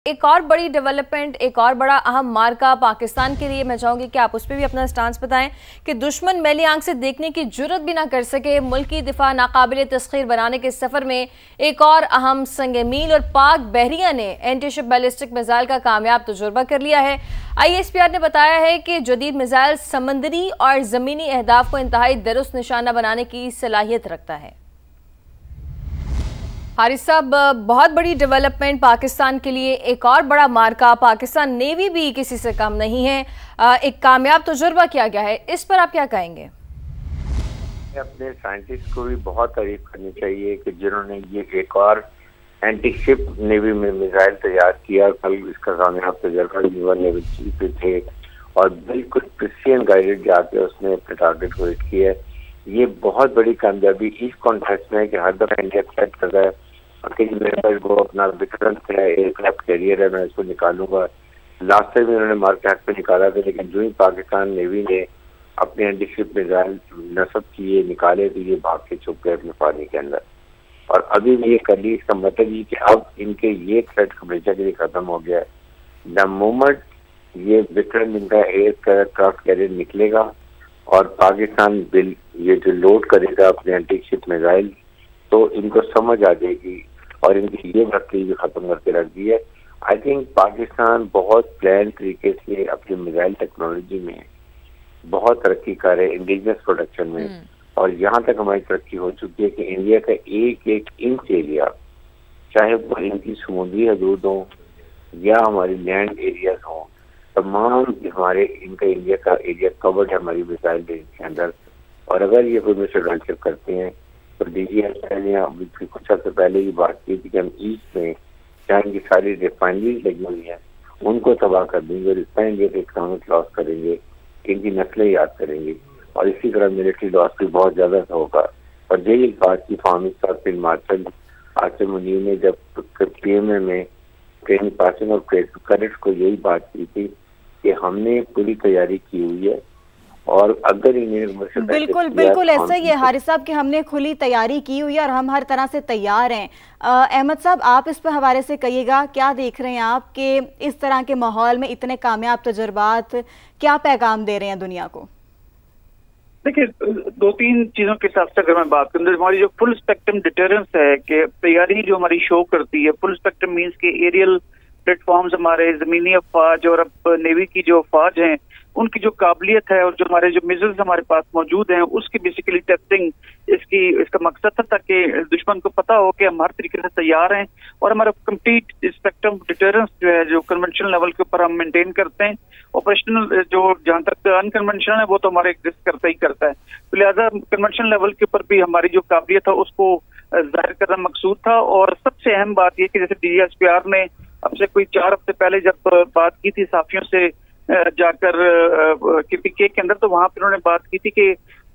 ایک اور بڑی ڈیولپمنٹ، ایک اور بڑا اہم مارکہ پاکستان کے لیے، میں چاہوں گی کہ آپ اس پہ بھی اپنا سٹانس بتائیں کہ دشمن میلی آنکھ سے دیکھنے کی جرت بھی نہ کر سکے، ملکی دفاع ناقابل تسخیر بنانے کے سفر میں ایک اور اہم سنگ میل، اور پاک بحریہ نے اینٹی شپ بیلسٹک میزائل کا کامیاب تجربہ کر لیا ہے۔ ISPR نے بتایا ہے کہ جدید میزائل سمندری اور زمینی اہداف کو انتہائی درست نشانہ بنانے کی صلاحیت رکھتا ہے۔ حارث صاحب، بہت بڑی ڈیولپمنٹ پاکستان کے لیے، ایک اور بڑا مارکہ، پاکستان نیوی بھی کسی سے کم نہیں ہے، ایک کامیاب تجربہ کیا گیا ہے، اس پر آپ کیا کہیں گے؟ اپنے سائنٹسٹ کو بھی بہت تعریف کرنی چاہیے کہ جنہوں نے یہ ایک اور اینٹی شپ نیوی میں میزائل تیار کیا۔ کل اس کا کامیاب تجربہ نیول لیول چیف پہ تھے اور بالکل پریسیشن گائیڈڈ جا کے اس نے اپنے ٹارگیٹ کو ہٹ کیا ہے۔ یہ بہت بڑی کامیابی اس کانٹیکسٹ میں ہے کہ ہر دفعہ انڈیا سیٹ کر رہا ہے کہ میرے پاس وہ اپنا وکرانت ہے، ایئر کرافٹ کیریئر ہے، میں اس کو نکالوں گا۔ لاسٹ ٹائم انہوں نے مارک ہیٹ پہ نکالا تھا، لیکن جو ہی پاکستان نیوی نے اپنے اینٹی شپ میزائل نصب کیے، نکالے، تو یہ بھاگ کے چھپ گئے اپنے پانی کے اندر۔ اور ابھی بھی یہ کر لی، اس کا مطلب یہ کہ اب ان کے یہ تھریٹ ہمیشہ کے لیے ختم ہو گیا ہے۔ دا مومنٹ یہ وکرم ان کا ایئر کرافٹ کیریئر نکلے گا اور پاکستان بل یہ جو لوڈ کرے گا اپنے اینٹی شپ میزائل، تو ان کو سمجھ آ جائے گی اور ان کی یہ بھرتی بھی ختم کر کے رکھ دی ہے۔ آئی تھنک پاکستان بہت پلان طریقے سے اپنی میزائل ٹیکنالوجی میں بہت ترقی کر رہے، انڈیجنس پروڈکشن میں، اور یہاں تک ہماری ترقی ہو چکی ہے کہ انڈیا کا ایک ایک انچ ایریا، چاہے وہ ان کی سمندری حدود ہوں یا ہماری لینڈ ایریاز ہوں، تمام ہمارے ان کا انڈیا کا ایریا کورڈ ہے ہماری میزائل رینج کے اندر۔ اور اگر یہ کوئی مس ایڈونچر کرتے ہیں تو DGSI نے کچھ عرصے پہلے یہ بات کی تھی کہ ہم ایسٹ میں جہاں ان کی ساری ریفائنریز لگی ہوئی ہیں ان کو تباہ کر دیں گے، اور اس طرح انڈیا کے اکنامک لاس کریں گے، ان کی نسلیں یاد کریں گے، اور اسی طرح ملٹری لاس بھی بہت زیادہ ہوگا۔ اور یہی بات کی فارمنگ صاحب فیلڈ مارشل عاصم منیر نے جب PMA میں ٹریننگ پاسنگ اور کریکٹ کو یہی بات کی تھی کہ ہم نے پوری تیاری کی ہوئی ہے، اور اگر انہیں بالکل ایسا ہی ہے حارث صاحب کہ ہم نے کھلی تیاری کی ہوئی ہے اور ہم ہر طرح سے تیار ہیں۔ احمد صاحب، آپ اس پہ حوالے سے کہیے گا، کیا دیکھ رہے ہیں آپ کہ اس طرح کے ماحول میں اتنے کامیاب تجربات کیا پیغام دے رہے ہیں دنیا کو؟ دیکھیں، دو تین چیزوں کے حساب سے اگر میں بات کروں تو ہماری جو فل اسپیکٹرم ڈیٹرنس ہے کہ تیاری جو ہماری شو کرتی ہے، فل اسپیکٹرم مینس کہ ایریل پلیٹ فارمز، ہمارے زمینی افواج اور اب نیوی کی جو افواج ہیں ان کی جو قابلیت ہے، اور جو ہمارے جو میزلز ہمارے پاس موجود ہیں اس کی بیسیکلی ٹیسٹنگ اس کا مقصد تھا تاکہ دشمن کو پتا ہو کہ ہم ہر طریقے سے تیار ہیں، اور ہمارا کمپلیٹ اسپیکٹرم ڈیٹرنس جو ہے جو کنونشنل لیول کے اوپر ہم مینٹین کرتے ہیں۔ آپریشنل جو جہاں تک انکنونشنل ہے وہ تو ہمارے ایگزسٹ کرتا ہی کرتا ہے، تو لہٰذا کنونشنل لیول کے اوپر بھی ہماری جو قابلیت ہے اس کو ظاہر کرنا مقصود تھا۔ اور سب سے اہم بات یہ کہ جیسے DGSPR نے اب سے کوئی 4 ہفتے پہلے جب بات کی تھی صحافیوں سے جا کر KPK کے اندر، تو وہاں پہ انہوں نے بات کی تھی کہ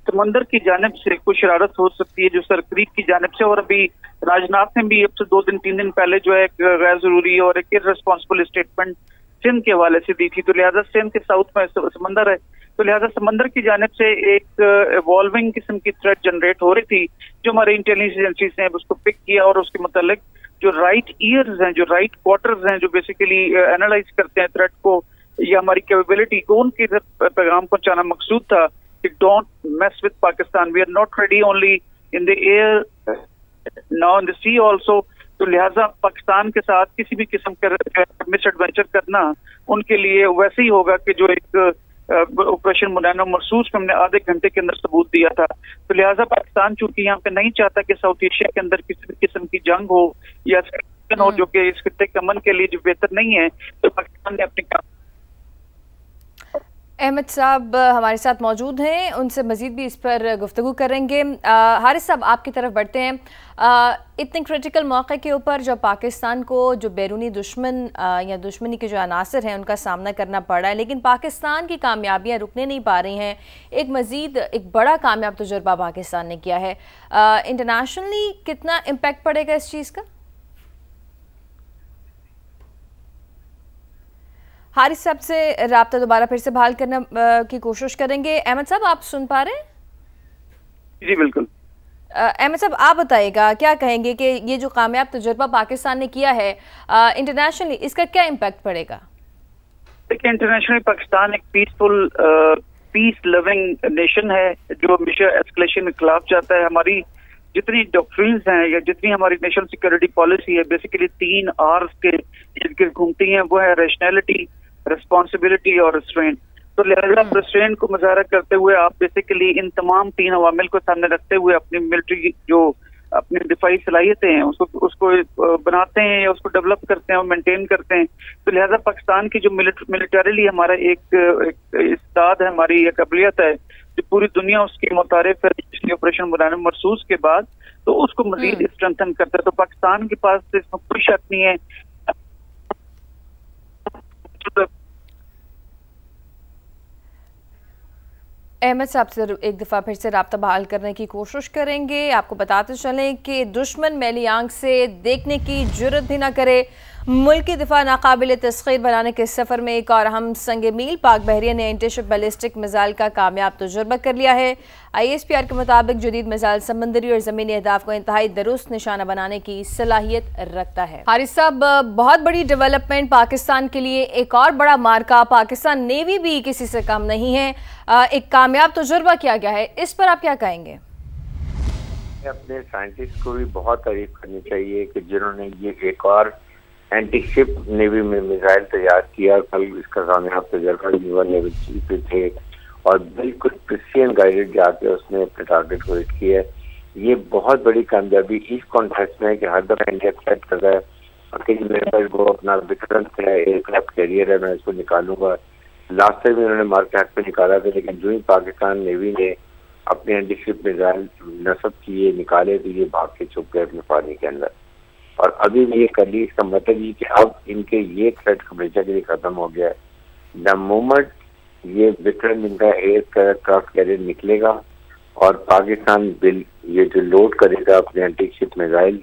سمندر کی جانب سے کوئی شرارت ہو سکتی ہے جو سرکریب کی جانب سے، اور ابھی راجناتھ نے بھی اب سے 2-3 دن پہلے جو ہے ایک غیر ضروری اور ایک ارریسپانسبل اسٹیٹمنٹ سندھ کے حوالے سے دی تھی، تو لہٰذا سندھ کے ساؤتھ میں سمندر ہے، تو لہٰذا سمندر کی جانب سے ایک ایوالونگ قسم کی تھریٹ جنریٹ ہو رہی تھی، جو ہمارے انٹیلیجنس ایجنسیز نے اس کو پک کیا، اور اس کے متعلق جو رائٹ ایئرز ہیں، جو رائٹ کوارٹرز ہیں، جو بیسیکلی اینالائز کرتے ہیں تھریٹ کو یا ہماری کیپیبلٹی کو، ان کی پیغام پہنچانا مقصود تھا کہ don't mess with Pakistan, we are not ready only in the air now in the sea also. تو لہٰذا پاکستان کے ساتھ کسی بھی قسم کا مس ایڈونچر کرنا ان کے لیے ویسے ہی ہوگا کہ جو ایک آپریشن منانو مرسوس میں ہم نے آدھے گھنٹے کے اندر ثبوت دیا تھا۔ تو لہٰذا پاکستان چونکہ یہاں پہ نہیں چاہتا کہ ساؤتھ ایشیا کے اندر کسی بھی قسم کی جنگ ہو یا ہو جو کہ اس خطے کے امن کے لیے جو بہتر نہیں ہے، تو پاکستان نے اپنے احمد صاحب ہمارے ساتھ موجود ہیں، ان سے مزید بھی اس پر گفتگو کریں گے۔ حارث صاحب، آپ کی طرف بڑھتے ہیں۔ اتنے کریٹیکل موقع کے اوپر جب پاکستان کو جو بیرونی دشمن یا دشمنی کے جو عناصر ہیں ان کا سامنا کرنا پڑ رہا ہے، لیکن پاکستان کی کامیابیاں رکنے نہیں پا رہی ہیں، ایک بڑا کامیاب تجربہ پاکستان نے کیا ہے، انٹرنیشنلی کتنا امپیکٹ پڑے گا اس چیز کا؟ حارث صاحب سے رابطہ دوبارہ پھر سے بحال کرنے کی کوشش کریں گے۔ احمد صاحب، آپ سن پا رہے ہیں؟ جی بالکل۔ احمد صاحب آپ بتائیے گا، کیا کہیں گے کہ یہ جو کامیاب تجربہ پاکستان نے کیا ہے انٹرنیشنلی، اس کا کیا امپیکٹ پڑے گا؟ دیکھیں انٹرنیشنلی پاکستان ایک پیسفل پیس لونگ نیشن ہے جو ہمیشہ ایسکلیشن کے خلاف جاتا ہے. ہماری جتنی ڈاکٹرینز ہیں یا جتنی ہماری نیشنل سیکورٹی پالیسی ہے بیسیکلی 3 R's کے ارد گرد گھومتی ہیں. وہ ہے ریشنلٹی، ریسپانسبلٹی اور ریسٹرینٹ. تو لہذا ریسٹرینٹ کو مظاہرہ کرتے ہوئے آپ بیسیکلی ان تمام 3 عوامل کو سامنے رکھتے ہوئے اپنی ملٹری جو اپنی دفاعی صلاحیتیں ہیں اس کو بناتے ہیں یا اس کو ڈیولپ کرتے ہیں اور مینٹین کرتے ہیں. تو لہذا پاکستان کی جو ملٹریلی ہمارا ایک استعداد ہے، ہماری ایک قابلیت ہے جو پوری دنیا اس کے متعارف ہے آپریشن مولانا مرسوس کے بعد، تو اس کو مزید اسٹرینتھن کرتا ہے. تو پاکستان کے پاس اس میں کوئی شک نہیں ہے. احمد صاحب سے ایک دفعہ پھر سے رابطہ بحال کرنے کی کوشش کریں گے. آپ کو بتاتے چلیں کہ دشمن میلی آنکھ سے دیکھنے کی جرت بھی نہ کرے. ملک کی دفاع ناقابل تسخیر بنانے کے سفر میں ایک اور اہم سنگ میل پاک بحریہ نے اینٹی شپ بیلسٹک میزائل کا کامیاب تجربہ کر لیا ہے. ISPR کے مطابق جدید میزائل سمندری اور زمینی اہداف کو انتہائی درست نشانہ بنانے کی صلاحیت رکھتا ہے. حارث صاحب، بہت بڑی ڈیولپمنٹ پاکستان کے لیے، ایک اور بڑا مارکہ. پاکستان نیوی بھی کسی سے کم نہیں ہے، ایک کامیاب تجربہ کیا گیا ہے، اس پر آپ کیا کہیں گے؟ اپنے سائنٹسٹ کو بھی بہت تعریف کرنی چاہیے کہ جنہوں نے یہ ایک اور اینٹی شپ نیوی میں میزائل تیار کیا. کل اس کا کامیاب تجربہ نیول لیول چیف پہ تھے اور بالکل پریسیشن گائیڈڈ جا کے اس نے اپنے ٹارگیٹ کو ہٹ کیا ہے. یہ بہت بڑی کامیابی اس کانٹیکسٹ میں ہے کہ ہر دفعہ انڈیا سیٹ کر رہا ہے اور کہ میرے پاس وہ اپنا وکرانت ہے، ایئر کرافٹ کیریئر ہے، میں اس کو نکالوں گا. لاسٹ ٹائم انہوں نے مارکیٹ پہ نکالا تھا، لیکن جو ہی پاکستان نیوی نے اپنے اینٹی شپ میزائل نصب کیے نکالے تو یہ بھاگ کے چھپ گئے اپنے پانی کے اندر. اور ابھی بھی یہ کر لی، اس کا مطلب یہ کہ اب ان کے یہ تھریٹ ہمیشہ کے لیے ختم ہو گیا ہے. دا مومنٹ یہ وکرم ان کا ایئر کرافٹ کیریئر نکلے گا اور پاکستان بل یہ جو لوڈ کرے گا اپنے اینٹی شپ میزائل،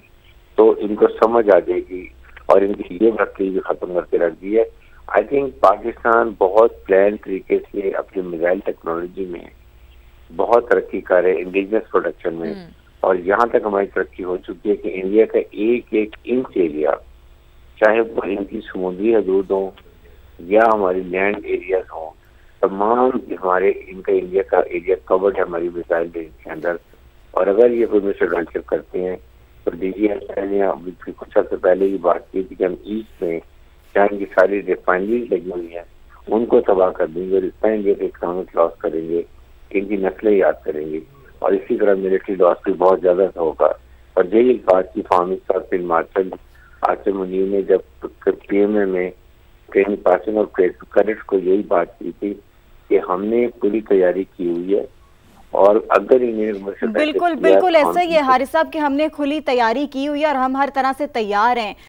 تو ان کو سمجھ آ جائے گی اور ان کی یہ بھرتی بھی ختم کر کے رکھ دی ہے. آئی تھنک پاکستان بہت پلان طریقے سے اپنی میزائل ٹیکنالوجی میں بہت ترقی کر رہے انڈیجنس پروڈکشن میں، اور یہاں تک ہماری ترقی ہو چکی ہے کہ انڈیا کا ایک انچ ایریا، چاہے وہ ان کی سمندری حدود ہوں یا ہماری لینڈ ایریاز ہوں، تمام ہمارے ان کا انڈیا کا ایریا کورڈ ہے ہماری میزائل رینج کے اندر. اور اگر یہ کوئی مس ایڈوینچر کرتے ہیں تو DGI نے کچھ عرصے پہلے یہ بات کی تھی کہ ہم ایسٹ میں جہاں ان کی ساری ریفائنریز لگی ہوئی ہیں ان کو تباہ کر دیں گے اور اس طرح انڈیا کے اکنامک لاس کریں گے، ان کی نسلیں یاد کریں گے. اور اسی طرح ملٹری لاس بھی بہت زیادہ ہوگا. اور یہی بات کی فارمی صاحب فیلڈ مارشل آصم منیر نے جب PMA میں ٹریننگ پاسنگ اور کریکٹ کو یہی بات کی تھی کہ ہم نے پوری تیاری کی ہوئی ہے اور اگر انہیں بالکل ایسا ہی ہے حارث صاحب کہ ہم نے کھلی تیاری کی ہوئی ہے اور ہم ہر طرح سے تیار ہیں.